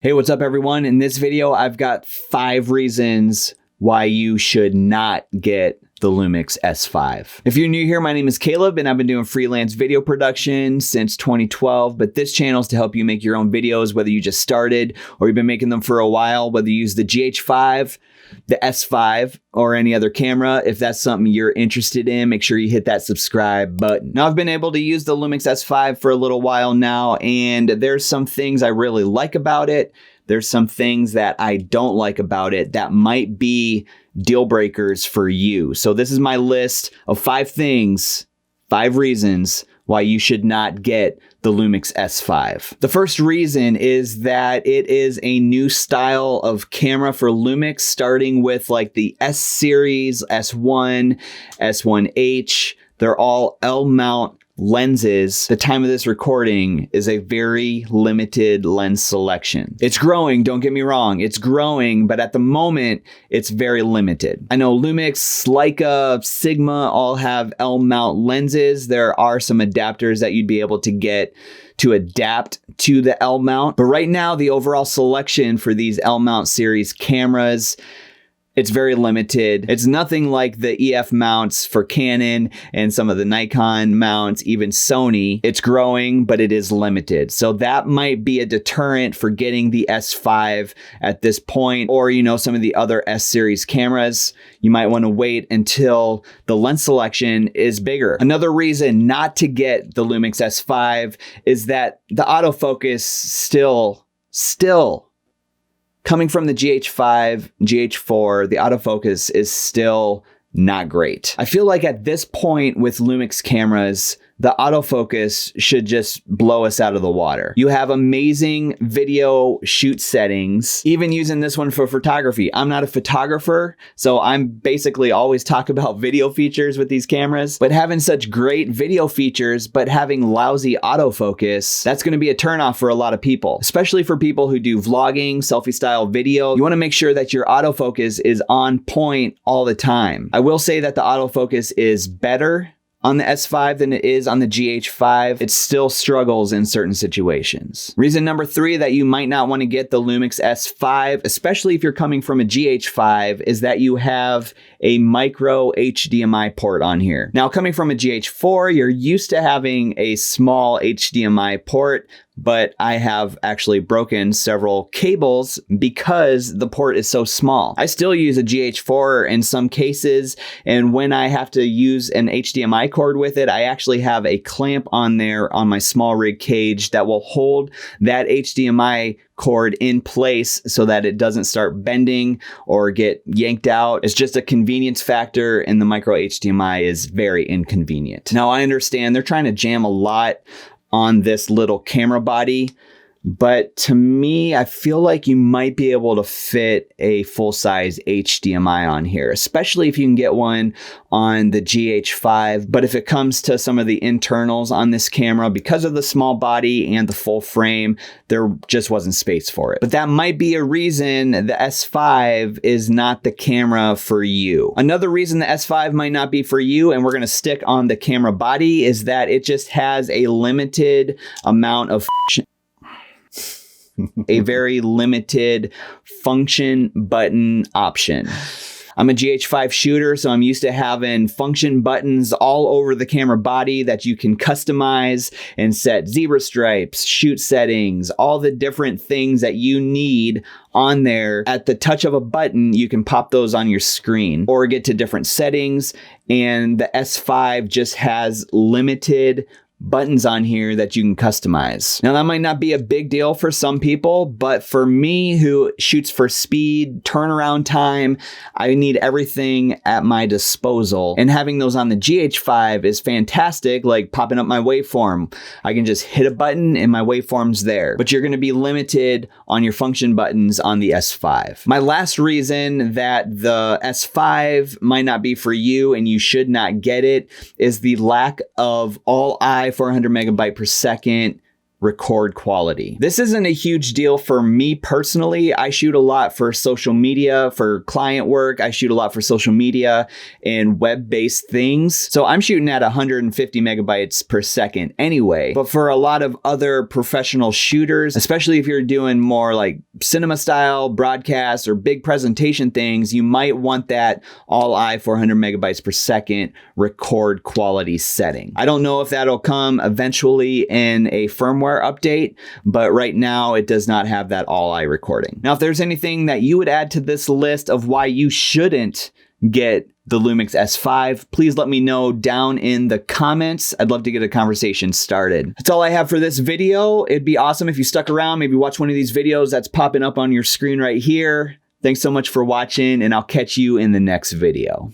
Hey, what's up everyone? In this video, I've got 5 reasons why you should not get the Lumix S5. If you're new here, my name is Caleb and I've been doing freelance video production since 2012, but this channel is to help you make your own videos, whether you just started or you've been making them for a while, whether you use the GH5, the S5, or any other camera. If that's something you're interested in, make sure you hit that subscribe button. Now, I've been able to use the Lumix S5 for a little while now, and there's some things I really like about it. There's some things that I don't like about it that might be deal breakers for you. So this is my list of 5 things, 5 reasons why you should not get the Lumix S5. The first reason is that it is a new style of camera for Lumix, starting with like the S series, S1, S1H. They're all LMount lenses. The time of this recording is a very limited lens selection. It's growing, don't get me wrong, it's growing, but at the moment, it's very limited. I know Lumix, Leica, Sigma all have LMount lenses. There are some adapters that you'd be able to get to adapt to the L-mount, but right now, the overall selection for these L-mount series cameras, it's very limited. It's nothing like the EF mounts for Canon and some of the Nikon mounts, even Sony. It's growing, but it is limited. So that might be a deterrent for getting the S5 at this point, or, you know, some of the other S series cameras. You might want to wait until the lens selection is bigger. Another reason not to get the Lumix S5 is that the autofocus still coming from the GH5, GH4, the autofocus is still not great. I feel like at this point with Lumix cameras, the autofocus should just blow us out of the water. You have amazing video shoot settings, even using this one for photography. I'm not a photographer, so I'm basically always talk about video features with these cameras, but having such great video features, but having lousy autofocus, that's gonna be a turnoff for a lot of people, especially for people who do vlogging, selfie style video. You wanna make sure that your autofocus is on point all the time. I will say that the autofocus is better on the S5 than it is on the GH5. It still struggles in certain situations. Reason number 3 that you might not want to get the Lumix S5, especially if you're coming from a GH5, is that you have a micro HDMI port on here. Now, coming from a GH4, you're used to having a small HDMI port, but I have actually broken several cables because the port is so small. I still use a GH4 in some cases, and when I have to use an HDMI cord with it, I actually have a clamp on there on my small rig cage that will hold that HDMI cord in place so that it doesn't start bending or get yanked out. It's just a convenience factor, and the micro HDMI is very inconvenient. Now, I understand they're trying to jam a lot on this little camera body, but to me, I feel like you might be able to fit a full-size HDMI on here, especially if you can get one on the GH5. But if it comes to some of the internals on this camera, because of the small body and the full frame, there just wasn't space for it. But that might be a reason the S5 is not the camera for you. Another reason the S5 might not be for you, and we're gonna stick on the camera body, is that it just has a limited amount of a very limited function button option. I'm a GH5 shooter, so I'm used to having function buttons all over the camera body that you can customize and set zebra stripes, shoot settings, all the different things that you need on there. At the touch of a button, you can pop those on your screen or get to different settings, and the S5 just has limited buttons on here that you can customize. Now, that might not be a big deal for some people, but for me, who shoots for speed, turnaround time, I need everything at my disposal. And having those on the GH5 is fantastic, like popping up my waveform. I can just hit a button and my waveform's there. But you're gonna be limited on your function buttons on the S5. My last reason that the S5 might not be for you and you should not get it is the lack of all-eye 400 megabyte per second record quality. This isn't a huge deal for me personally. I shoot a lot for social media, for client work. I shoot a lot for social media and web-based things. So I'm shooting at 150 megabytes per second anyway. But for a lot of other professional shooters, especially if you're doing more like cinema style broadcasts or big presentation things, you might want that all-eye 400 megabytes per second record quality setting. I don't know if that'll come eventually in a firmware update, but right now it does not have that all-eye recording. Now, if there's anything that you would add to this list of why you shouldn't get the Lumix S5, please let me know down in the comments. I'd love to get a conversation started. That's all I have for this video. It'd be awesome if you stuck around, maybe watch one of these videos that's popping up on your screen right here. Thanks so much for watching, and I'll catch you in the next video.